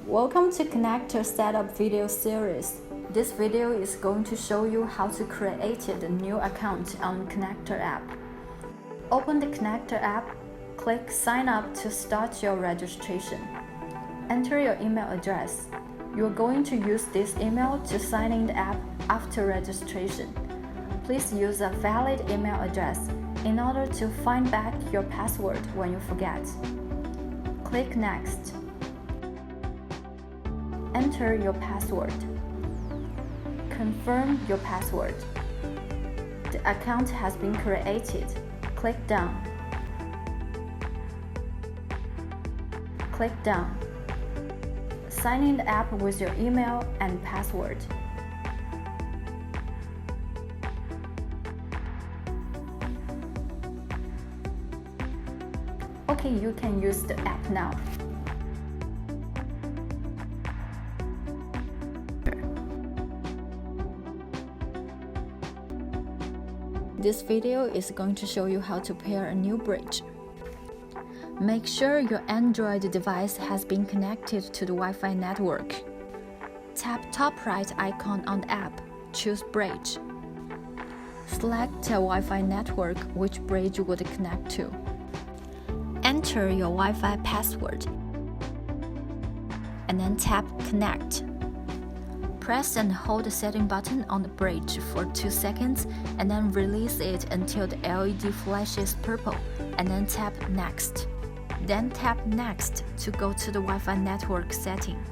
Welcome to Connector Setup video series. This video is going to show you how to create a new account on Connector app. Open the Connector app, click Sign up to start your registration. Enter your email address. You are going to use this email to sign in the app after registration. Please use a valid email address in order to find back your password when you forget. Click Next. Enter your password. Confirm your password. The account has been created. Click Done. Click Done. Sign in the app with your email and password. Okay, you can use the app now. This video is going to show you how to pair a new bridge. Make sure your Android device has been connected to the Wi-Fi network. Tap top right icon on the app, choose Bridge. Select a Wi-Fi network which bridge would connect to. Enter your Wi-Fi password and then tap Connect. Press and hold the setting button on the bridge for 2 seconds and then release it until the LED flashes purple and then tap Next. Then tap Next to go to the Wi-Fi network setting.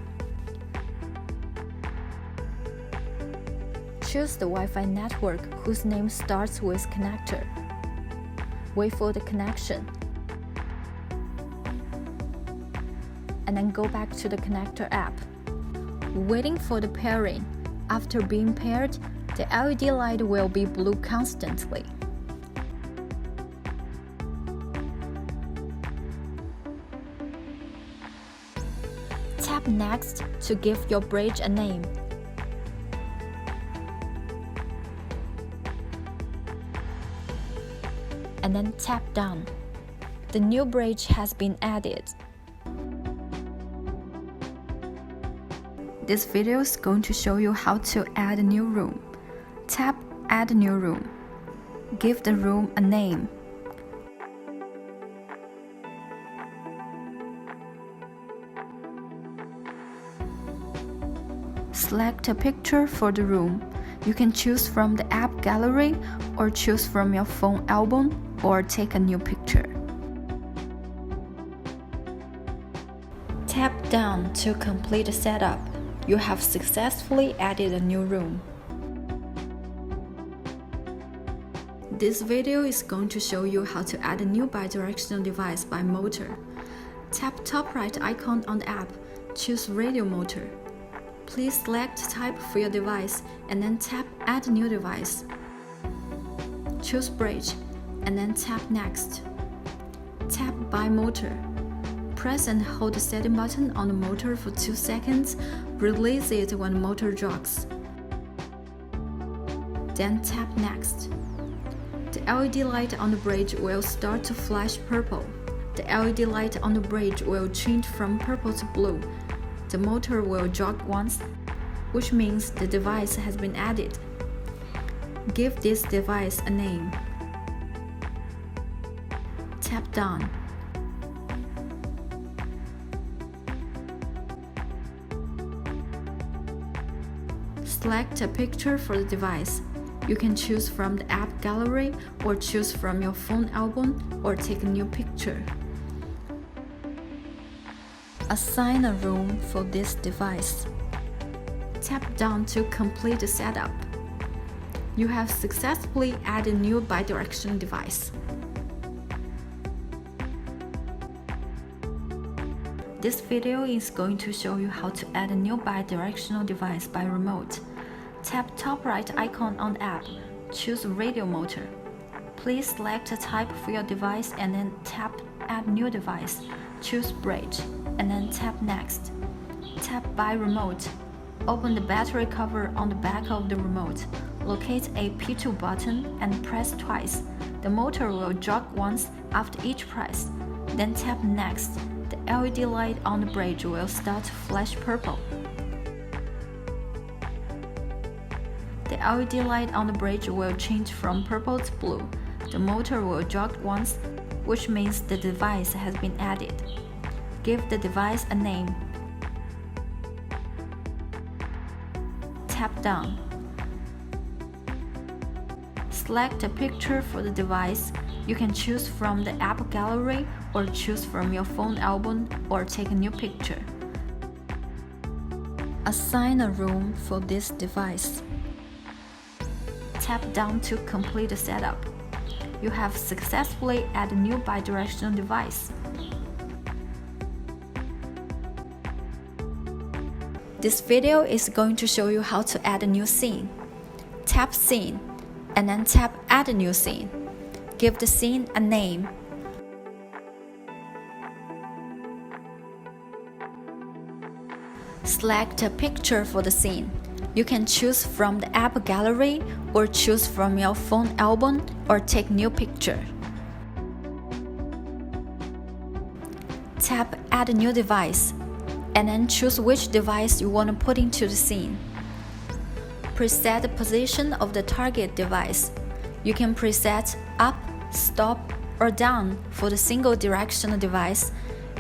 Choose the Wi-Fi network whose name starts with Connector. Wait for the connection. And then go back to the Connector app. Waiting for the pairing. After being paired, the LED light will be blue constantly. Tap Next to give your bridge a name. And then tap Done. The new bridge has been added. This video is going to show you how to add a new room. Tap Add New Room. Give the room a name. Select a picture for the room. You can choose from the app gallery or choose from your phone album or take a new picture. Tap Done to complete the setup. You have successfully added a new room. This video is going to show you how to add a new bidirectional device by motor. Tap top right icon on the app, choose radio motor. Please select type for your device and then tap Add New Device. Choose Bridge and then tap Next. Tap By Motor. Press and hold the setting button on the motor for 2 seconds. Release it when the motor jogs. Then tap Next. The LED light on the bridge will start to flash purple. The LED light on the bridge will change from purple to blue. The motor will jog once, which means the device has been added. Give this device a name. Tap Done. Select a picture for the device. You can choose from the app gallery or choose from your phone album or take a new picture. Assign a room for this device. Tap Down to complete the setup. You have successfully added a new bidirectional device. This video is going to show you how to add a new bidirectional device by remote. Tap top right icon on the app, choose Radio Motor. Please select a type for your device and then tap Add New Device, choose Bridge, and then tap Next. Tap By Remote. Open the battery cover on the back of the remote. Locate a P2 button and press twice. The motor will jog once after each press. Then tap Next The LED light on the bridge will start to flash purple. The LED light on the bridge will change from purple to blue. The motor will jog once, which means the device has been added. Give the device a name. Tap down. Select a picture for the device. You can choose from the app gallery or choose from your phone album or take a new picture. Assign a room for this device. Tap down to complete the setup. You have successfully added a new bidirectional device. This video is going to show you how to add a new scene. Tap Scene, and then tap Add a new scene. Give the scene a name. Select a picture for the scene. You can choose from the app gallery or choose from your phone album or take new picture. Tap Add a new device, and then choose which device you want to put into the scene. Preset the position of the target device. You can preset up, stop, or down for the single directional device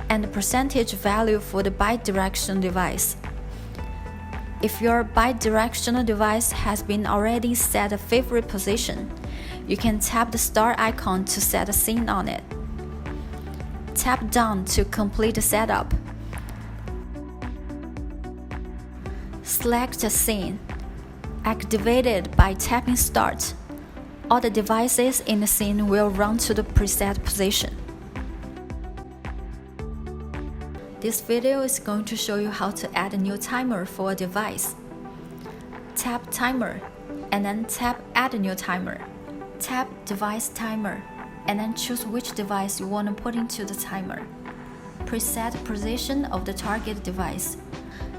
and the percentage value for the bidirectional device. If your bidirectional device has been already set a favorite position, you can tap the star icon to set a scene on it. Tap down to complete the setup. Select a scene. Activate it by tapping Start. All the devices in the scene will run to the preset position. This video is going to show you how to add a new timer for a device. Tap Timer, and then tap Add a new timer. Tap Device Timer, and then choose which device you want to put into the timer. Preset position of the target device.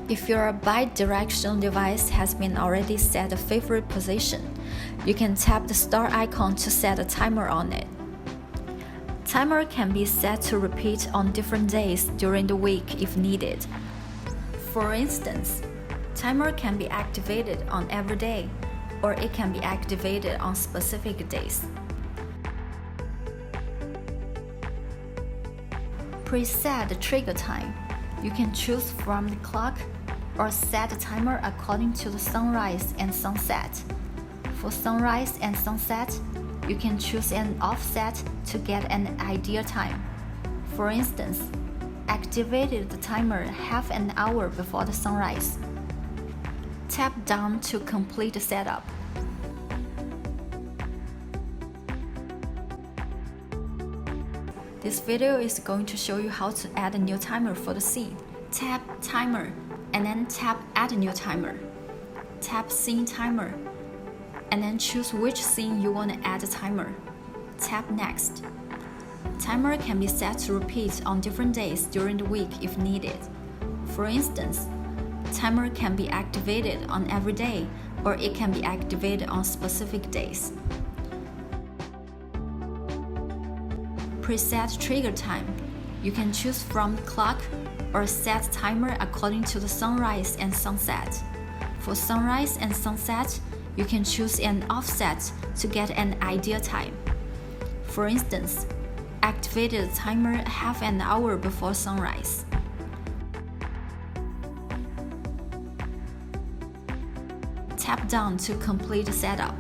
If your bidirectional device has been already set a favorite position, you can tap the star icon to set a timer on it. Timer can be set to repeat on different days during the week if needed. For instance, timer can be activated on every day, or it can be activated on specific days. Preset the trigger time. You can choose from the clock or set the timer according to the sunrise and sunset. For sunrise and sunset, you can choose an offset to get an ideal time. For instance, activate the timer half an hour before the sunrise. Tap down to complete the setup. This video is going to show you how to add a new timer for the scene. Tap Timer, and then tap Add a new timer. Tap Scene Timer, and then choose which scene you want to add a timer. Tap Next. Timer can be set to repeat on different days during the week if needed. For instance, timer can be activated on every day, or it can be activated on specific days. Preset trigger time. You can choose from the clock or set timer according to the sunrise and sunset. For sunrise and sunset, you can choose an offset to get an ideal time. For instance, activate the timer half an hour before sunrise. Tap down to complete the setup.